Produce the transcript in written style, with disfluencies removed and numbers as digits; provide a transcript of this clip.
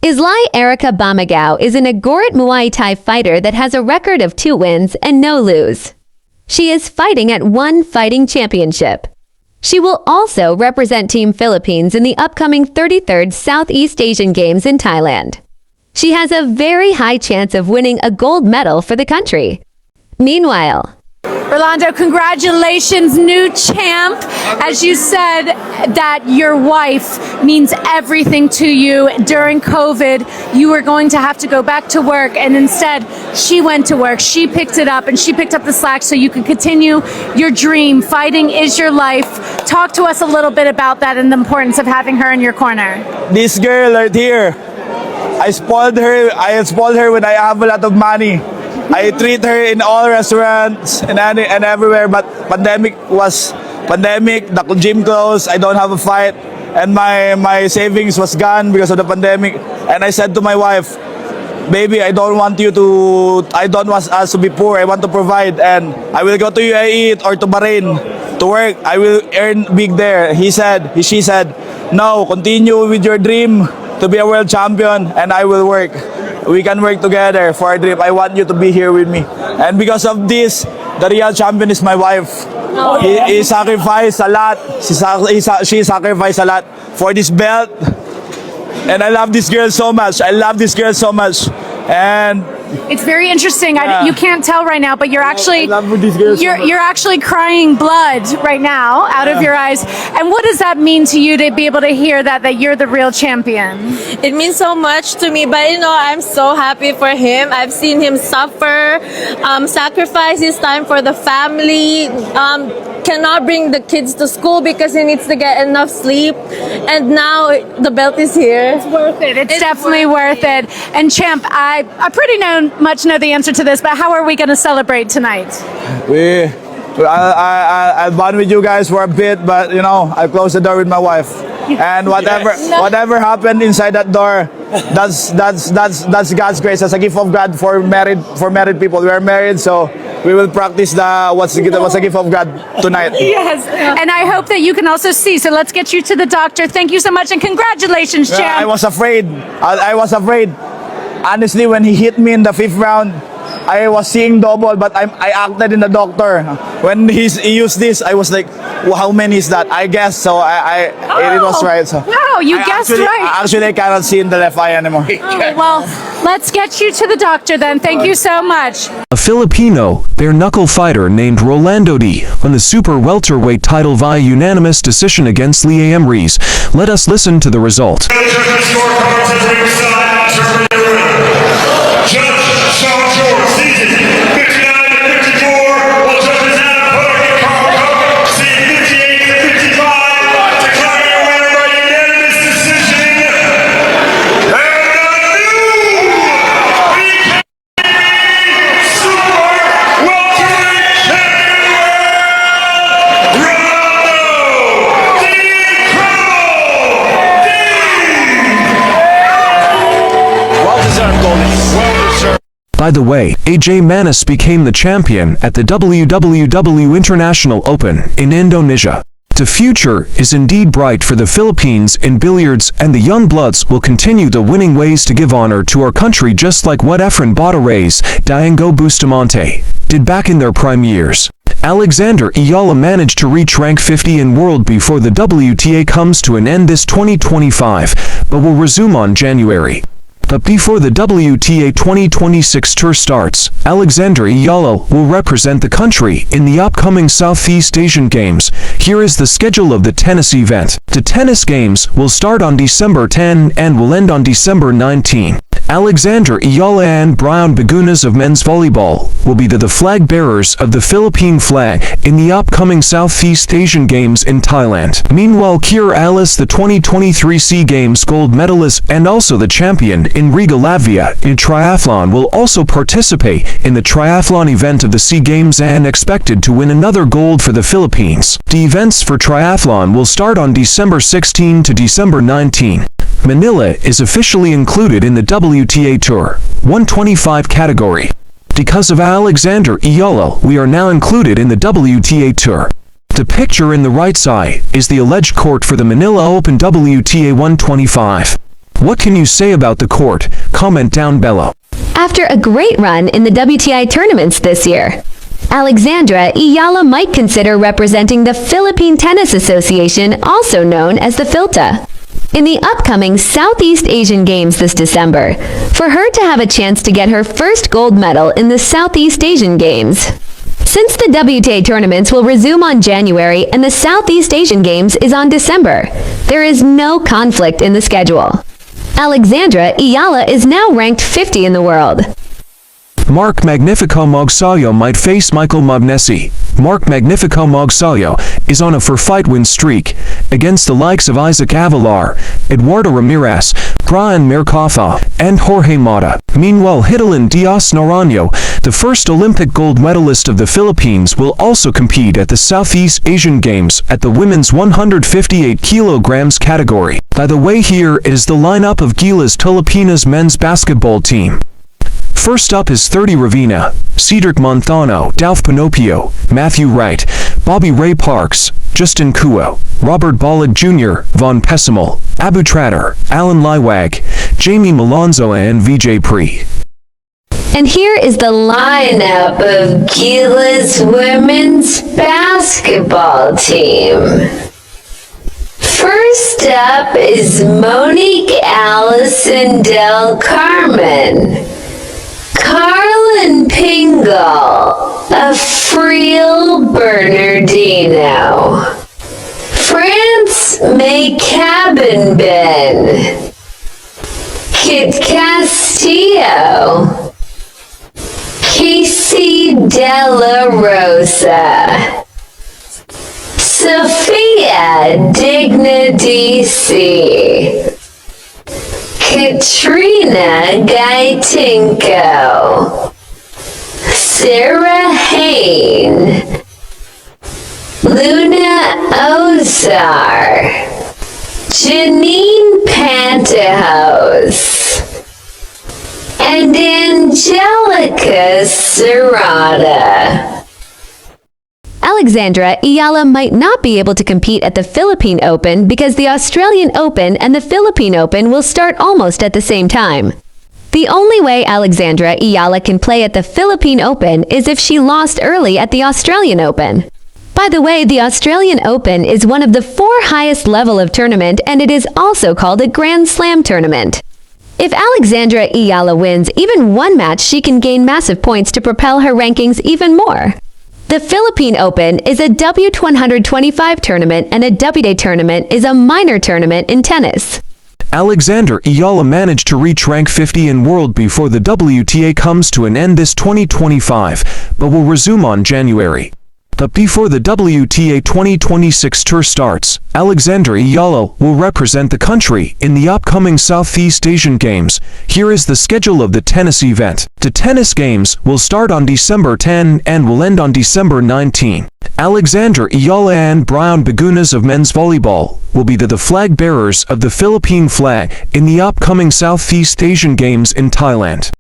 Islay Erika Bomogao is an Agorit Muay Thai fighter that has a record of 2 wins and no lose. She is fighting at one fighting championship. She will also represent Team Philippines in the upcoming 33rd Southeast Asian Games in Thailand. She has a very high chance of winning a gold medal for the country. Meanwhile, Rolando, congratulations, new champ. As you said that your wife means everything to you. During COVID, you were going to have to go back to work, and instead she went to work. She picked it up, and she picked up the slack so you could continue your dream. Fighting is your life. Talk to us a little bit about that and the importance of having her in your corner. This girl right here, I spoiled her when I have a lot of money. I treat her in all restaurants and everywhere, but pandemic, the gym closed, I don't have a fight, and my savings was gone because of the pandemic. And I said to my wife, baby, I don't want us to be poor, I want to provide, and I will go to UAE or to Bahrain to work, I will earn big there. She said, no, continue with your dream to be a world champion, and I will work. We can work together for our dream. I want you to be here with me. And because of this, the real champion is my wife. He sacrificed a lot. She sacrificed a lot for this belt. And I love this girl so much. And it's very interesting. You can't tell right now, but you're actually you're actually crying blood right now out of your eyes. And what does that mean to you to be able to hear that you're the real champion? It means so much to me, but I'm so happy for him. I've seen him suffer, sacrifice his time for the family, cannot bring the kids to school because he needs to get enough sleep, and now the belt is here. It's worth it. It's definitely worth it. And champ, I pretty much know the answer to this, but how are we going to celebrate tonight? I'll bond with you guys for a bit, but I'll close the door with my wife. And whatever happened inside that door, that's God's grace. That's a gift of God for married people. We are married, so we will practice what's the gift of God tonight. Yes, and I hope that you can also see. So let's get you to the doctor. Thank you so much, and congratulations, champ. I was afraid. I was afraid. Honestly, when he hit me in the 5th round, I was seeing double, but I acted in the doctor. When he used this, I was like, well, how many is that? I guessed, so it was right. So wow, you guessed right. Actually, I cannot see in the left eye anymore. Oh, well, let's get you to the doctor then. Thank you so much. A Filipino, bare knuckle fighter named Rolando D won the super welterweight title via unanimous decision against Islay Erika. Let us listen to the result. By the way, AJ Manis became the champion at the WWW International Open in Indonesia. The future is indeed bright for the Philippines in billiards, and the young bloods will continue the winning ways to give honor to our country, just like what Efren Batares, Diego Bustamante did back in their prime years. Alexander Ayala managed to reach rank 50 in world before the WTA comes to an end this 2025, but will resume on January. But before the WTA 2026 tour starts, Alexander Ayala will represent the country in the upcoming Southeast Asian Games. Here is the schedule of the tennis event. The tennis games will start on December 10 and will end on December 19. Alexander Ayala and Brian Bagunas of men's volleyball will be the flag bearers of the Philippine flag in the upcoming Southeast Asian Games in Thailand. Meanwhile, Kier Alice, the 2023 SEA Games gold medalist and also the champion in Riga, Latvia in triathlon, will also participate in the triathlon event of the SEA Games and expected to win another gold for the Philippines. The events for triathlon will start on December 16 to December 19. Manila is officially included in the WTA Tour 125 category. Because of Alexander Ayala, we are now included in the WTA Tour. The picture in the right side is the alleged court for the Manila Open WTA 125. What can you say about the court? Comment down below. After a great run in the WTI tournaments this year, Alexandra Ayala might consider representing the Philippine Tennis Association, also known as the PHILTA, in the upcoming Southeast Asian Games this December, for her to have a chance to get her first gold medal in the Southeast Asian Games. Since the WTA tournaments will resume on January and the Southeast Asian Games is on December, there is no conflict in the schedule. Alexandra Ayala is now ranked 50 in the world. Mark Magnifico Magsayo might face Michael Magnesi. Mark Magnifico Magsayo is on a 4-fight win streak against the likes of Isaac Avalar, Eduardo Ramirez, Brian Mercado, and Jorge Mata. Meanwhile, Hidalin Diaz Naranjo, the first Olympic gold medalist of the Philippines, will also compete at the Southeast Asian Games at the women's 158 kilograms category. By the way, here is the lineup of Gilas Filipinas men's basketball team. First up is 30 Ravina, Cedric Monthano, Dalf Pinopio, Matthew Wright, Bobby Ray Parks, Justin Kuo, Robert Ballard Jr., Von Pessimal, Abu Tratter, Alan Liwag, Jamie Malonzo, and Vijay Pri. And here is the lineup of Gilas women's basketball team. First up is Monique Allison Del Carmen, Carlin Pingal, Afriel Bernardino, France May Cabinben, Kit Castillo, Casey Della Rosa, Sophia Digna DC, Katrina Gaitinko, Sarah Hain, Luna Ozar, Janine Pantyhose, and Angelica Serrata. Alexandra Ayala might not be able to compete at the Philippine Open because the Australian Open and the Philippine Open will start almost at the same time. The only way Alexandra Ayala can play at the Philippine Open is if she lost early at the Australian Open. By the way, the Australian Open is one of the 4 highest level of tournament, and it is also called a Grand Slam tournament. If Alexandra Ayala wins even one match, she can gain massive points to propel her rankings even more. The Philippine Open is a W125 tournament, and a WTA tournament is a minor tournament in tennis. Alexandra Ayala managed to reach rank 50 in world before the WTA comes to an end this 2025, but will resume on January. But before the WTA 2026 tour starts, Alexandra Ayala will represent the country in the upcoming Southeast Asian Games. Here is the schedule of the tennis event. The tennis games will start on December 10 and will end on December 19. Alexandra Ayala and Brian Bagunas of men's volleyball will be the flag bearers of the Philippine flag in the upcoming Southeast Asian Games in Thailand.